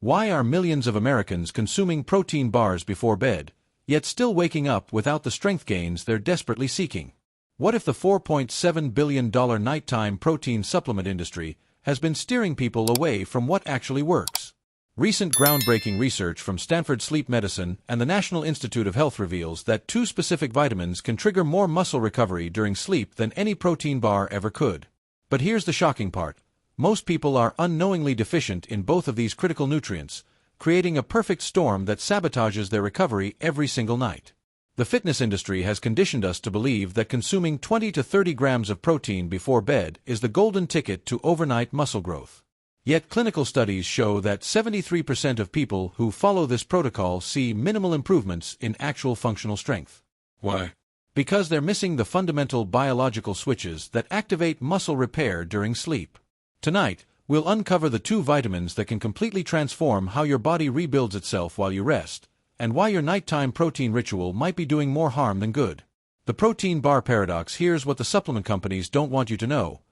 Why are millions of Americans consuming protein bars before bed, yet still waking up without the strength gains they're desperately seeking? What if the $4.7 billion nighttime protein supplement industry has been steering people away from what actually works? Recent groundbreaking research from Stanford Sleep Medicine and the National Institute of Health reveals that two specific vitamins can trigger more muscle recovery during sleep than any protein bar ever could. But here's the shocking part. Most people are unknowingly deficient in both of these critical nutrients, creating a perfect storm that sabotages their recovery every single night. The fitness industry has conditioned us to believe that consuming 20 to 30 grams of protein before bed is the golden ticket to overnight muscle growth. Yet clinical studies show that 73% of people who follow this protocol see minimal improvements in actual functional strength. Why? Because they're missing the fundamental biological switches that activate muscle repair during sleep. Tonight, we'll uncover the two vitamins that can completely transform how your body rebuilds itself while you rest, and why your nighttime protein ritual might be doing more harm than good. The protein bar paradox. Here's what the supplement companies don't want you to know.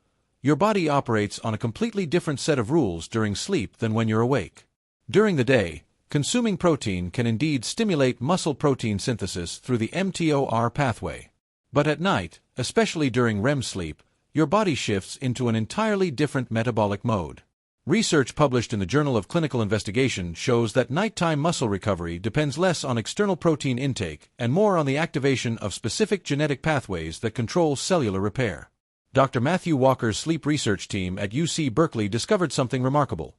Your body operates on a completely different set of rules during sleep than when you're awake. During the day, consuming protein can indeed stimulate muscle protein synthesis through the mTOR pathway. But at night, especially during REM sleep, your body shifts into an entirely different metabolic mode. Research published in the Journal of Clinical Investigation shows that nighttime muscle recovery depends less on external protein intake and more on the activation of specific genetic pathways that control cellular repair. Dr. Matthew Walker's sleep research team at UC Berkeley discovered something remarkable.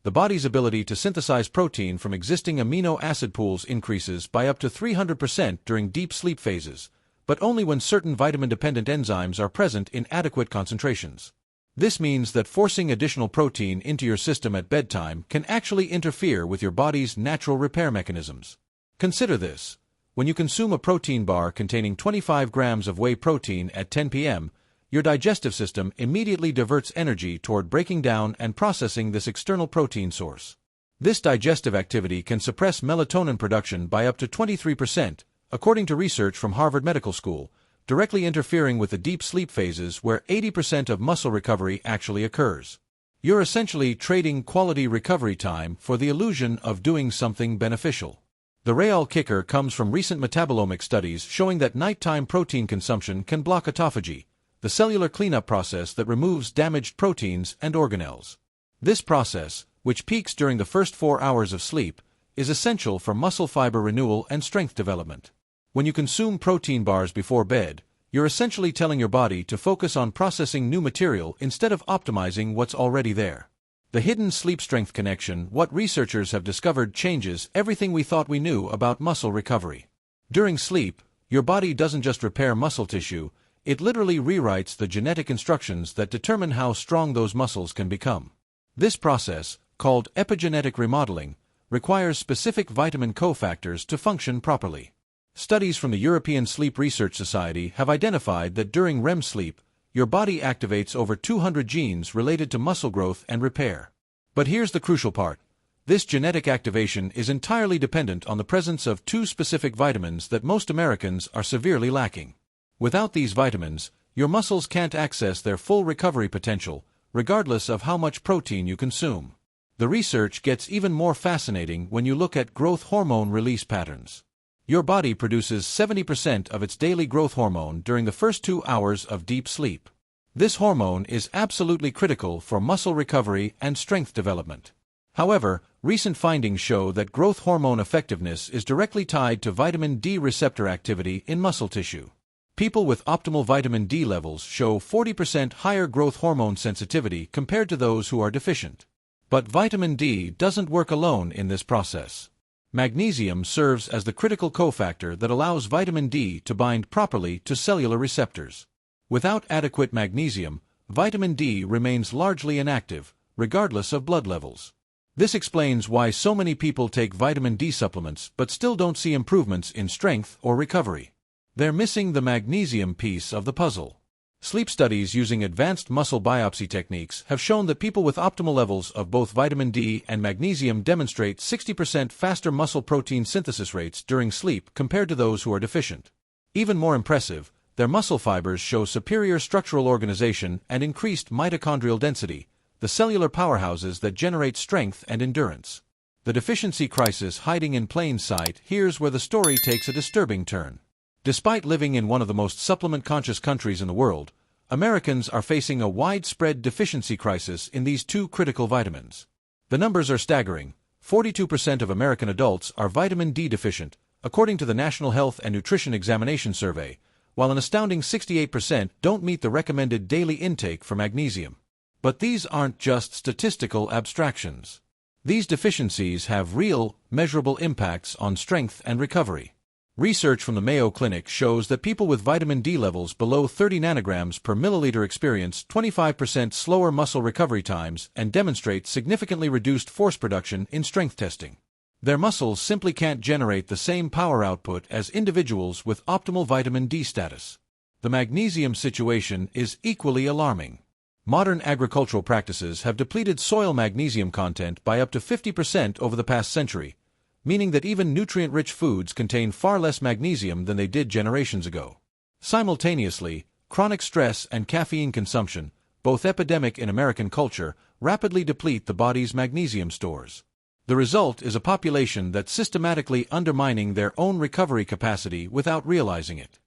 The body's ability to synthesize protein from existing amino acid pools increases by up to 300% during deep sleep phases, but only when certain vitamin-dependent enzymes are present in adequate concentrations. This means that forcing additional protein into your system at bedtime can actually interfere with your body's natural repair mechanisms. Consider this. When you consume a protein bar containing 25 grams of whey protein at 10 p.m., your digestive system immediately diverts energy toward breaking down and processing this external protein source. This digestive activity can suppress melatonin production by up to 23%, according to research from Harvard Medical School, directly interfering with the deep sleep phases where 80% of muscle recovery actually occurs. You're essentially trading quality recovery time for the illusion of doing something beneficial. The real kicker comes from recent metabolomic studies showing that nighttime protein consumption can block autophagy, the cellular cleanup process that removes damaged proteins and organelles. This process, which peaks during the first 4 hours of sleep, is essential for muscle fiber renewal and strength development. When you consume protein bars before bed, you're essentially telling your body to focus on processing new material instead of optimizing what's already there. The hidden sleep-strength connection, what researchers have discovered, changes everything we thought we knew about muscle recovery. During sleep, your body doesn't just repair muscle tissue, it literally rewrites the genetic instructions that determine how strong those muscles can become. This process, called epigenetic remodeling, requires specific vitamin cofactors to function properly. Studies from the European Sleep Research Society have identified that during REM sleep, your body activates over 200 genes related to muscle growth and repair. But here's the crucial part. This genetic activation is entirely dependent on the presence of two specific vitamins that most Americans are severely lacking. Without these vitamins, your muscles can't access their full recovery potential, regardless of how much protein you consume. The research gets even more fascinating when you look at growth hormone release patterns. Your body produces 70% of its daily growth hormone during the first 2 hours of deep sleep. This hormone is absolutely critical for muscle recovery and strength development. However, recent findings show that growth hormone effectiveness is directly tied to vitamin D receptor activity in muscle tissue. People with optimal vitamin D levels show 40% higher growth hormone sensitivity compared to those who are deficient. But vitamin D doesn't work alone in this process. Magnesium serves as the critical cofactor that allows vitamin D to bind properly to cellular receptors. Without adequate magnesium, vitamin D remains largely inactive, regardless of blood levels. This explains why so many people take vitamin D supplements but still don't see improvements in strength or recovery. They're missing the magnesium piece of the puzzle. Sleep studies using advanced muscle biopsy techniques have shown that people with optimal levels of both vitamin D and magnesium demonstrate 60% faster muscle protein synthesis rates during sleep compared to those who are deficient. Even more impressive, their muscle fibers show superior structural organization and increased mitochondrial density, the cellular powerhouses that generate strength and endurance. The deficiency crisis hiding in plain sight. Here's where the story takes a disturbing turn. Despite living in one of the most supplement-conscious countries in the world, Americans are facing a widespread deficiency crisis in these two critical vitamins. The numbers are staggering. 42% of American adults are vitamin D deficient, according to the National Health and Nutrition Examination Survey, while an astounding 68% don't meet the recommended daily intake for magnesium. But these aren't just statistical abstractions. These deficiencies have real, measurable impacts on strength and recovery. Research from the Mayo Clinic shows that people with vitamin D levels below 30 nanograms per milliliter experience 25% slower muscle recovery times and demonstrate significantly reduced force production in strength testing. Their muscles simply can't generate the same power output as individuals with optimal vitamin D status. The magnesium situation is equally alarming. Modern agricultural practices have depleted soil magnesium content by up to 50% over the past century, meaning that even nutrient-rich foods contain far less magnesium than they did generations ago. Simultaneously, chronic stress and caffeine consumption, both epidemic in American culture, rapidly deplete the body's magnesium stores. The result is a population that's systematically undermining their own recovery capacity without realizing it.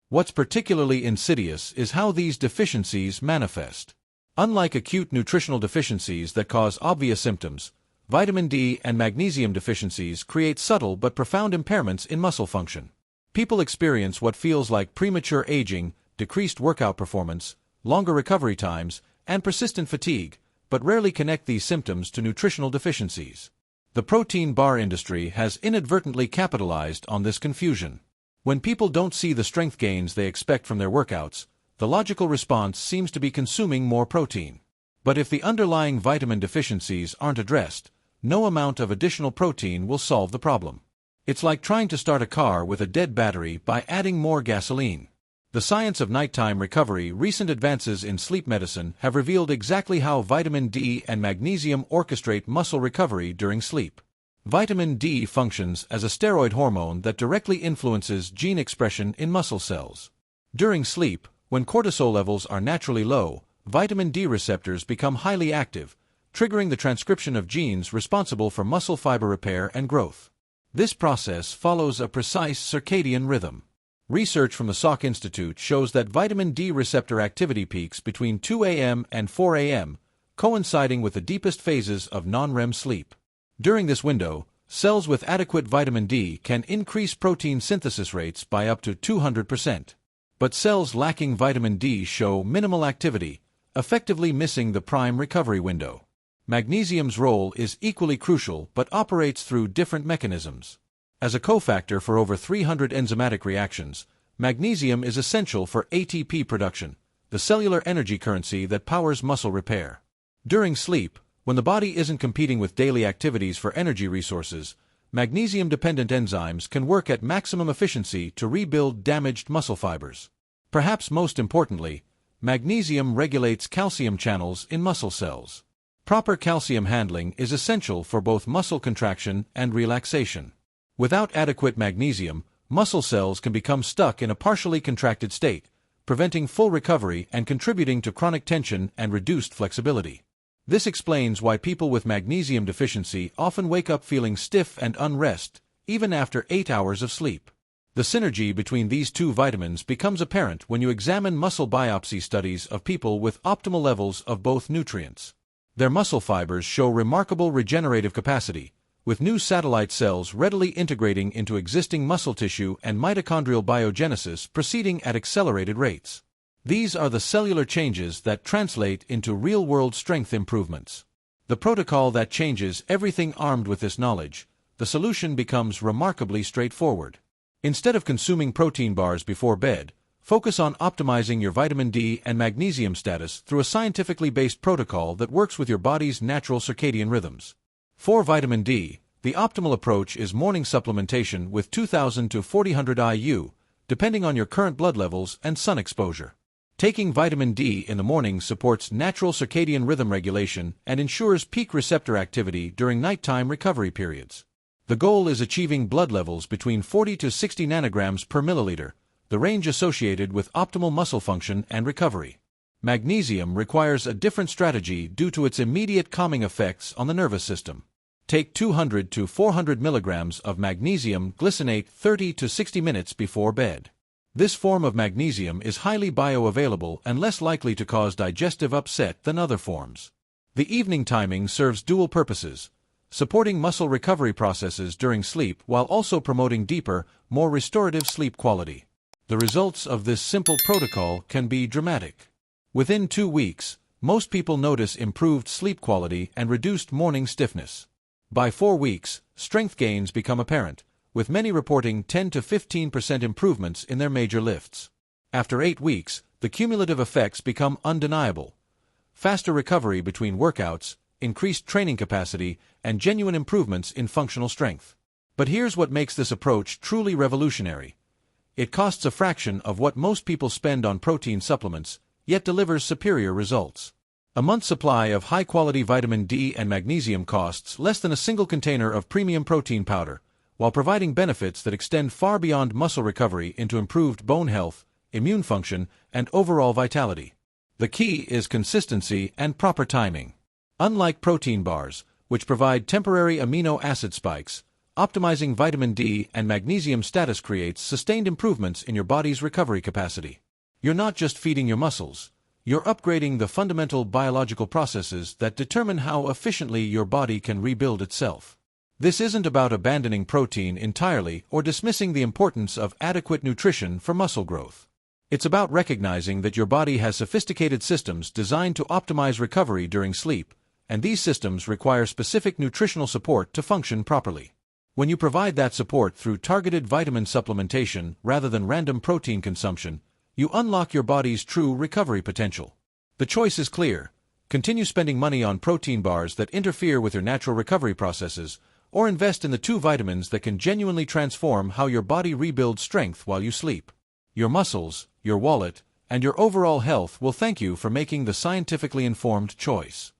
What's particularly insidious is how these deficiencies manifest. Unlike acute nutritional deficiencies that cause obvious symptoms, vitamin D and magnesium deficiencies create subtle but profound impairments in muscle function. People experience what feels like premature aging, decreased workout performance, longer recovery times, and persistent fatigue, but rarely connect these symptoms to nutritional deficiencies. The protein bar industry has inadvertently capitalized on this confusion. When people don't see the strength gains they expect from their workouts, the logical response seems to be consuming more protein. But if the underlying vitamin deficiencies aren't addressed, no amount of additional protein will solve the problem. It's like trying to start a car with a dead battery by adding more gasoline. The science of nighttime recovery. Recent advances in sleep medicine have revealed exactly how vitamin D and magnesium orchestrate muscle recovery during sleep. Vitamin D functions as a steroid hormone that directly influences gene expression in muscle cells. During sleep, when cortisol levels are naturally low, vitamin D receptors become highly active, triggering the transcription of genes responsible for muscle fiber repair and growth. This process follows a precise circadian rhythm. Research from the Salk Institute shows that vitamin D receptor activity peaks between 2 a.m. and 4 a.m., coinciding with the deepest phases of non-REM sleep. During this window, cells with adequate vitamin D can increase protein synthesis rates by up to 200%. But cells lacking vitamin D show minimal activity, effectively missing the prime recovery window. Magnesium's role is equally crucial but operates through different mechanisms. As a cofactor for over 300 enzymatic reactions, magnesium is essential for ATP production, the cellular energy currency that powers muscle repair. During sleep, when the body isn't competing with daily activities for energy resources, magnesium-dependent enzymes can work at maximum efficiency to rebuild damaged muscle fibers. Perhaps most importantly, magnesium regulates calcium channels in muscle cells. Proper calcium handling is essential for both muscle contraction and relaxation. Without adequate magnesium, muscle cells can become stuck in a partially contracted state, preventing full recovery and contributing to chronic tension and reduced flexibility. This explains why people with magnesium deficiency often wake up feeling stiff and unrest, even after 8 hours of sleep. The synergy between these two vitamins becomes apparent when you examine muscle biopsy studies of people with optimal levels of both nutrients. Their muscle fibers show remarkable regenerative capacity, with new satellite cells readily integrating into existing muscle tissue and mitochondrial biogenesis proceeding at accelerated rates. These are the cellular changes that translate into real-world strength improvements. The protocol that changes everything. Armed with this knowledge, the solution becomes remarkably straightforward. Instead of consuming protein bars before bed, focus on optimizing your vitamin D and magnesium status through a scientifically based protocol that works with your body's natural circadian rhythms. For vitamin D, the optimal approach is morning supplementation with 2000 to 400 IU, depending on your current blood levels and sun exposure. Taking vitamin D in the morning supports natural circadian rhythm regulation and ensures peak receptor activity during nighttime recovery periods. The goal is achieving blood levels between 40 to 60 nanograms per milliliter, the range associated with optimal muscle function and recovery. Magnesium requires a different strategy due to its immediate calming effects on the nervous system. Take 200 to 400 milligrams of magnesium glycinate 30 to 60 minutes before bed. This form of magnesium is highly bioavailable and less likely to cause digestive upset than other forms. The evening timing serves dual purposes, supporting muscle recovery processes during sleep while also promoting deeper, more restorative sleep quality. The results of this simple protocol can be dramatic. Within 2 weeks, most people notice improved sleep quality and reduced morning stiffness. By 4 weeks, strength gains become apparent, with many reporting 10 to 15% improvements in their major lifts. After 8 weeks, the cumulative effects become undeniable. Faster recovery between workouts, increased training capacity, and genuine improvements in functional strength. But here's what makes this approach truly revolutionary. It costs a fraction of what most people spend on protein supplements, yet delivers superior results. A month's supply of high-quality vitamin D and magnesium costs less than a single container of premium protein powder, while providing benefits that extend far beyond muscle recovery into improved bone health, immune function, and overall vitality. The key is consistency and proper timing. Unlike protein bars, which provide temporary amino acid spikes, optimizing vitamin D and magnesium status creates sustained improvements in your body's recovery capacity. You're not just feeding your muscles, you're upgrading the fundamental biological processes that determine how efficiently your body can rebuild itself. This isn't about abandoning protein entirely or dismissing the importance of adequate nutrition for muscle growth. It's about recognizing that your body has sophisticated systems designed to optimize recovery during sleep, and these systems require specific nutritional support to function properly. When you provide that support through targeted vitamin supplementation rather than random protein consumption, you unlock your body's true recovery potential. The choice is clear: continue spending money on protein bars that interfere with your natural recovery processes, or invest in the 2 vitamins that can genuinely transform how your body rebuilds strength while you sleep. Your muscles, your wallet, and your overall health will thank you for making the scientifically informed choice.